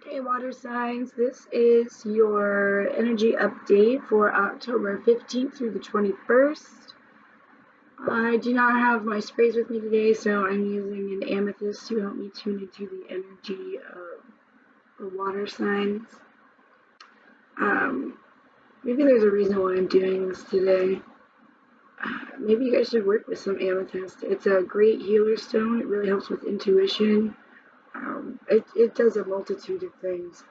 Okay, water signs, this is your energy update for October 15th through the 21st. I do not have my sprays with me today, so I'm using an amethyst to help me tune into the energy of the water signs. Maybe there's a reason why I'm doing this today. Maybe you guys should work with some amethyst. It's a great healer stone. It really helps with intuition. It does a multitude of things.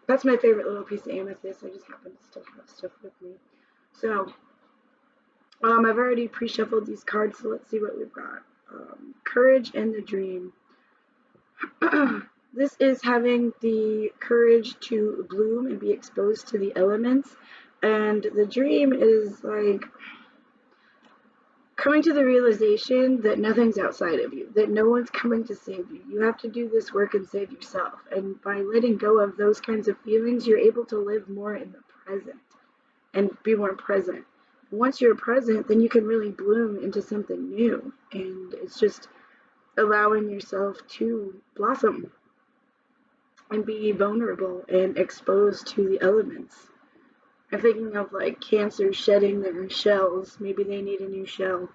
That's my favorite little piece of amethyst. I just happen to still have stuff with me. So, I've already pre-shuffled these cards, so let's see what we've got. Courage and the Dream. This is having the courage to bloom and be exposed to the elements. And the dream is like coming to the realization that nothing's outside of you, that no one's coming to save you. You have to do this work and save yourself. And by letting go of those kinds of feelings, you're able to live more in the present and be more present. Once you're present, then you can really bloom into something new. And it's just allowing yourself to blossom and be vulnerable and exposed to the elements. I'm thinking of like Cancer shedding their shells. Maybe they need a new shell.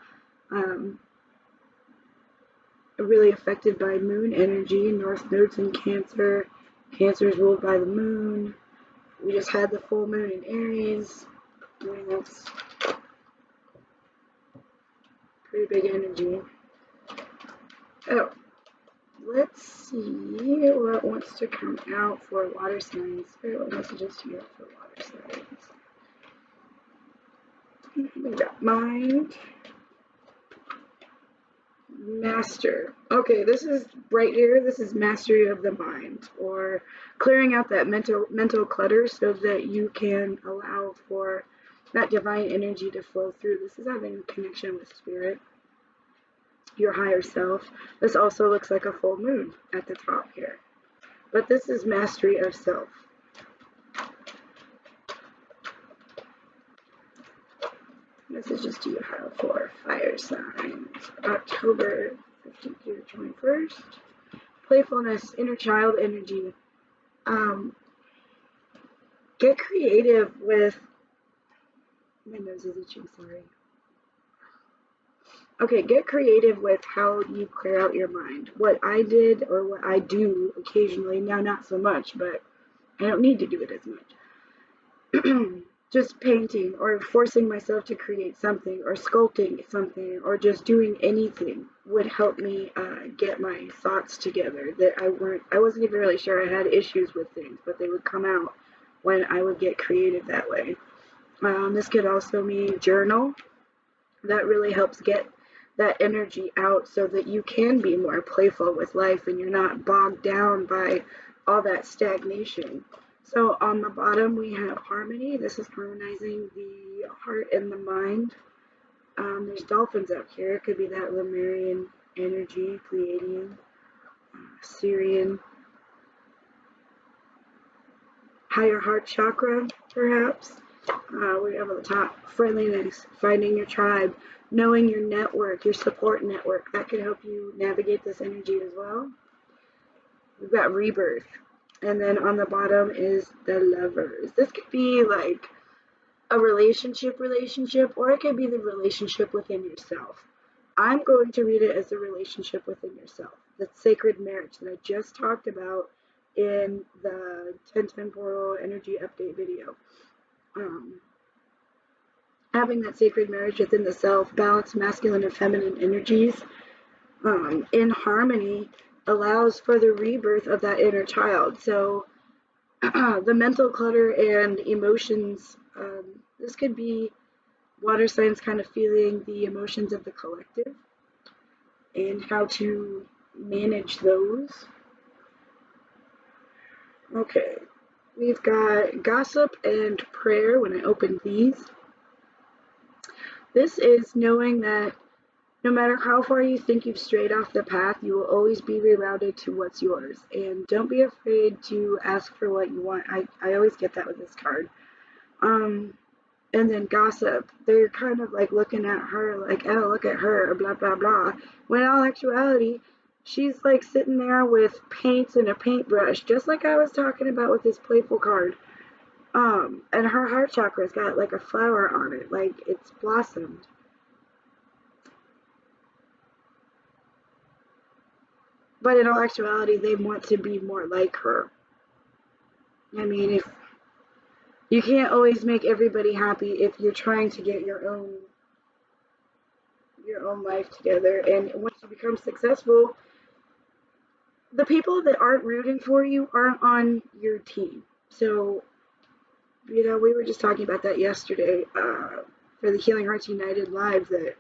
Really affected by moon energy. North node's in Cancer. Cancer is ruled by the moon. We just had the full moon in Aries. I mean, that's pretty big energy. Oh, let's see what wants to come out for water signs. What messages do you have for water signs? We got Mind. Master. Okay, this is right here. This is mastery of the mind, or clearing out that mental clutter so that you can allow for that divine energy to flow through. This is having a connection with spirit, your higher self. This also looks like a full moon at the top here, but this is mastery of self. Messages do you have for fire signs? October 15th through the 21st. Playfulness, inner child energy. Get creative with. My nose is itching, sorry. Okay, get creative with how you clear out your mind. What I did, or what I do occasionally, now not so much, but I don't need to do it as much. Just painting or forcing myself to create something or sculpting something or just doing anything would help me get my thoughts together. That I wasn't even really sure I had issues with things, but they would come out when I would get creative that way. This could also mean journal. That really helps get that energy out so that you can be more playful with life and you're not bogged down by all that stagnation. So on the bottom we have harmony. This is harmonizing the heart and the mind. There's dolphins up here. It could be that Lemurian energy, Pleiadian, Syrian, higher heart chakra, perhaps. We have at the top friendliness, finding your tribe, knowing your network, your support network. That can help you navigate this energy as well. We've got rebirth. And then on the bottom is the Lovers. This could be like a relationship, or it could be the relationship within yourself. I'm going to read it as the relationship within yourself. The sacred marriage that I just talked about in the 1010 portal energy update video. Having that sacred marriage within the self, balance masculine and feminine energies in harmony allows for the rebirth of that inner child. So the mental clutter and emotions, this could be water signs kind of feeling the emotions of the collective and how to manage those. Okay, we've got gossip and prayer when I open these. This is knowing that no matter how far you think you've strayed off the path, you will always be rerouted to what's yours. And don't be afraid to ask for what you want. I always get that with this card. And then gossip. They're kind of like looking at her like, oh, look at her, blah, blah, blah. When in all actuality, She's like sitting there with paints and a paintbrush, just like I was talking about with this playful card. And her heart chakra's got like a flower on it, like it's blossomed. But in all actuality, they want to be more like her. I mean, if you can't always make everybody happy if you're trying to get your own life together. And once you become successful, the people that aren't rooting for you aren't on your team. So, we were just talking about that yesterday for the Healing Hearts United Live, that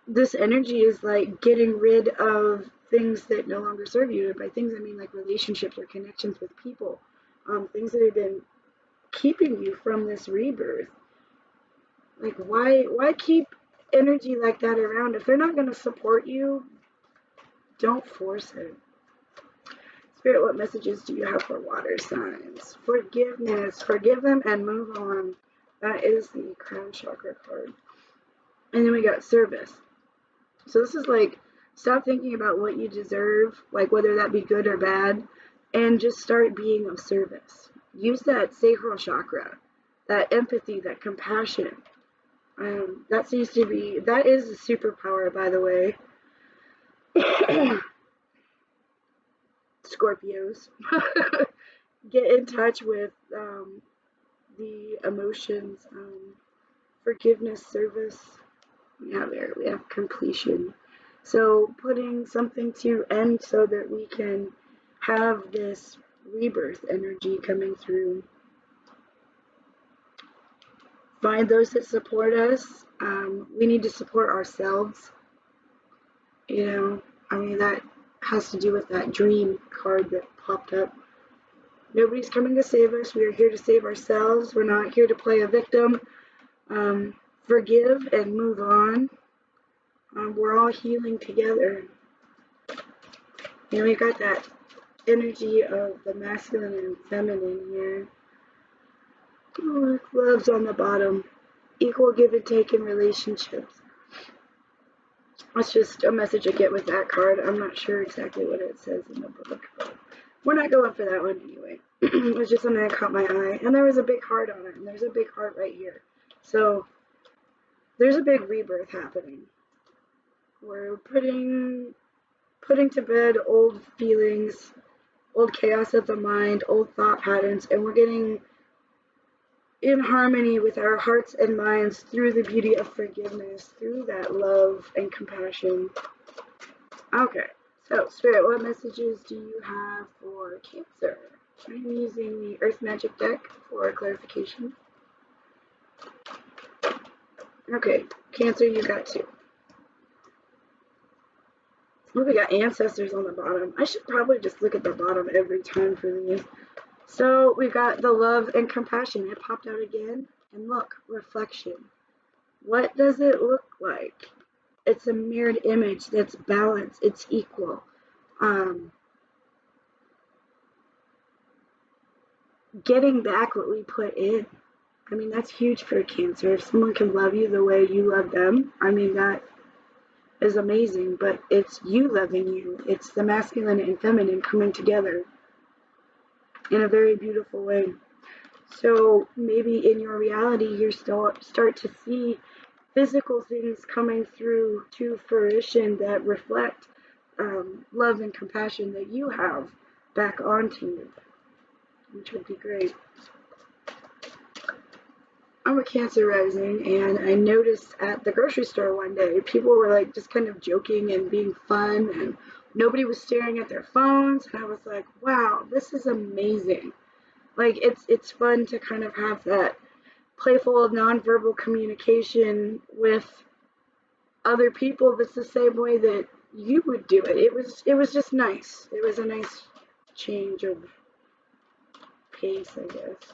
this energy is like getting rid of things that no longer serve you. And by things, I mean like relationships or connections with people, things that have been keeping you from this rebirth. Like, why keep energy like that around? If they're not going to support you, don't force it. Spirit, what messages do you have for water signs? Forgiveness. Forgive them and move on. That is the crown chakra card. And then we got service. So this is like, stop thinking about what you deserve, like whether that be good or bad, and just start being of service. Use that sacral chakra, that empathy, that compassion. That is a superpower, by the way. Scorpios. Get in touch with the emotions, forgiveness, service. We have completion. So putting something to end so that we can have this rebirth energy coming through. Find those that support us. We need to support ourselves. That has to do with that dream card that popped up. Nobody's coming to save us. We are here to save ourselves. We're not here to play a victim. Forgive and move on. We're all healing together. And we got that energy of the masculine and feminine here. Love's on the bottom. Equal give and take in relationships. That's just a message I get with that card. I'm not sure exactly what it says in the book, but we're not going for that one anyway. It was just something that caught my eye. And there was a big heart on it, and there's a big heart right here. So there's a big rebirth happening. We're putting to bed old feelings, old chaos of the mind, old thought patterns, and we're getting in harmony with our hearts and minds through the beauty of forgiveness, through that love and compassion. Okay, so Spirit, what messages do you have for Cancer? I'm using the Earth Magic deck for clarification. Okay, Cancer, you got 2. Oh, we got ancestors on the bottom. I should probably just look at the bottom every time for these. So we've got the love and compassion. It popped out again. And look, reflection. What does it look like? It's a mirrored image that's balanced. It's equal. Getting back what we put in. I mean, that's huge for Cancer. If someone can love you the way you love them, I mean, that is amazing. But it's you loving you. It's the masculine and feminine coming together in a very beautiful way. So maybe in your reality, you start to see physical things coming through to fruition that reflect love and compassion that you have back onto you, which would be great. I'm a Cancer rising, and I noticed at the grocery store one day, people were like just kind of joking and being fun, and nobody was staring at their phones, and I was like, wow, this is amazing. Like, it's fun to kind of have that playful nonverbal communication with other people that's the same way that you would do it. It was just nice. It was a nice change of pace, I guess.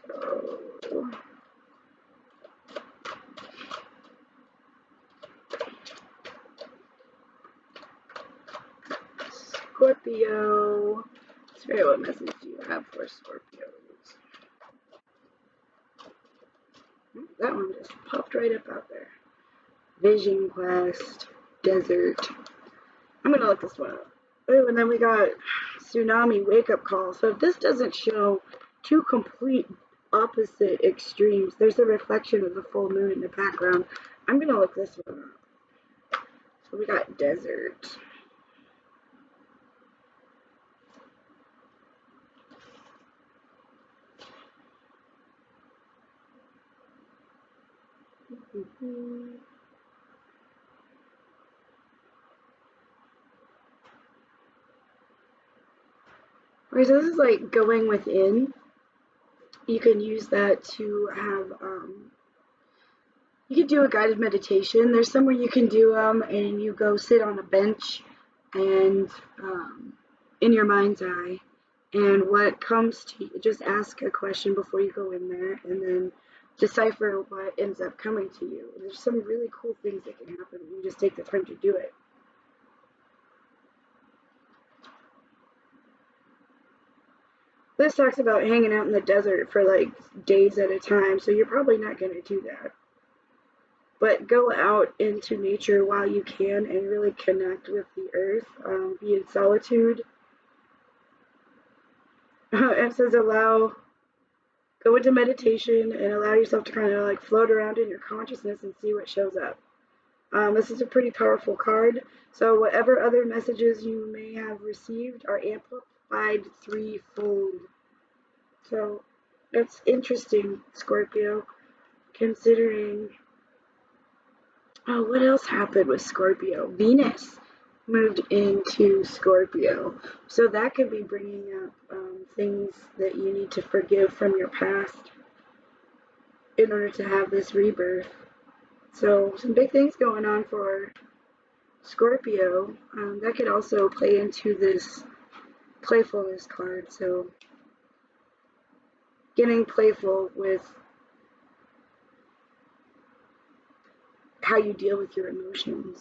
So Scorpio. Spirit, what message do you have for Scorpios? That one just popped right up out there. Vision Quest. desert. I'm going to look this one up. Oh, and then we got tsunami wake-up call. So if this doesn't show two complete opposite extremes, there's a reflection of the full moon in the background. I'm going to look this one up. So we got desert. Right, so this is like going within. You can use that to have, you can do a guided meditation. There's somewhere you can do them and you go sit on a bench and in your mind's eye. And what comes to you, just ask a question before you go in there and then decipher what ends up coming to you. There's some really cool things that can happen when you just take the time to do it. This talks about hanging out in the desert for like days at a time, so you're probably not going to do that. But go out into nature while you can and really connect with the earth. Be in solitude. It says go into meditation and allow yourself to kind of like float around in your consciousness and see what shows up. This is a pretty powerful card. So whatever other messages you may have received are amplified threefold. So that's interesting, Scorpio, considering, oh, what else happened with Scorpio? Venus moved into Scorpio. So that could be bringing up things that you need to forgive from your past in order to have this rebirth. So some big things going on for Scorpio. That could also play into this playfulness card. So getting playful with how you deal with your emotions.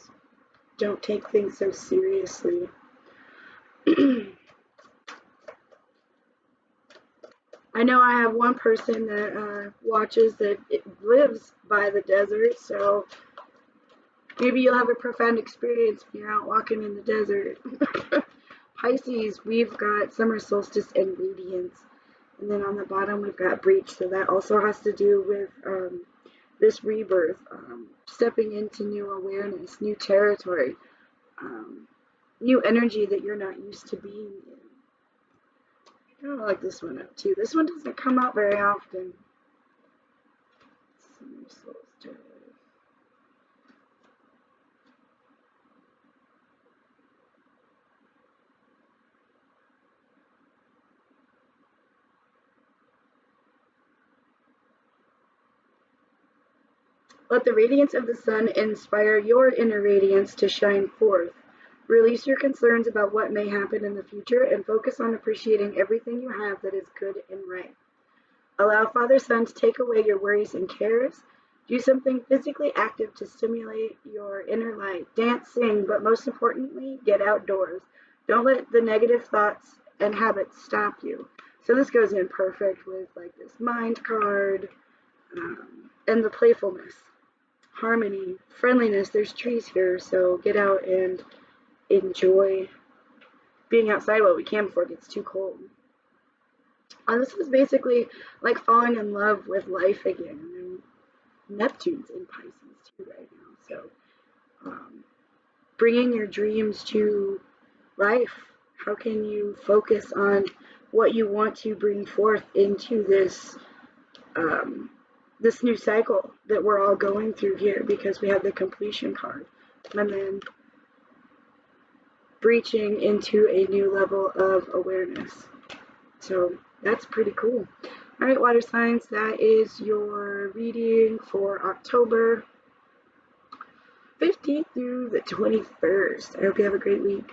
Don't take things so seriously. I know I have one person that watches that lives by the desert, so maybe you'll have a profound experience when you're out walking in the desert. Pisces, we've got summer solstice and radiance. And then on the bottom, we've got breach. So that also has to do with this rebirth, stepping into new awareness, new territory, new energy that you're not used to being in. I kind of like this one up too. This one doesn't come out very often. Summer solstice. Let the radiance of the sun inspire your inner radiance to shine forth. Release your concerns about what may happen in the future and focus on appreciating everything you have that is good and right. Allow Father Sun to take away your worries and cares. Do something physically active to stimulate your inner light. Dance, sing, but most importantly, get outdoors. Don't let the negative thoughts and habits stop you. So this goes in perfect with like this mind card and the playfulness. Harmony, friendliness. There's trees here, so get out and enjoy being outside while we can before it gets too cold. This is basically like falling in love with life again. And Neptune's in Pisces too right now, so bringing your dreams to life. How can you focus on what you want to bring forth into this this new cycle that we're all going through here, because we have the completion card and then breaching into a new level of awareness. So that's pretty cool. All right, water signs, that is your reading for October 15th through the 21st. I hope you have a great week.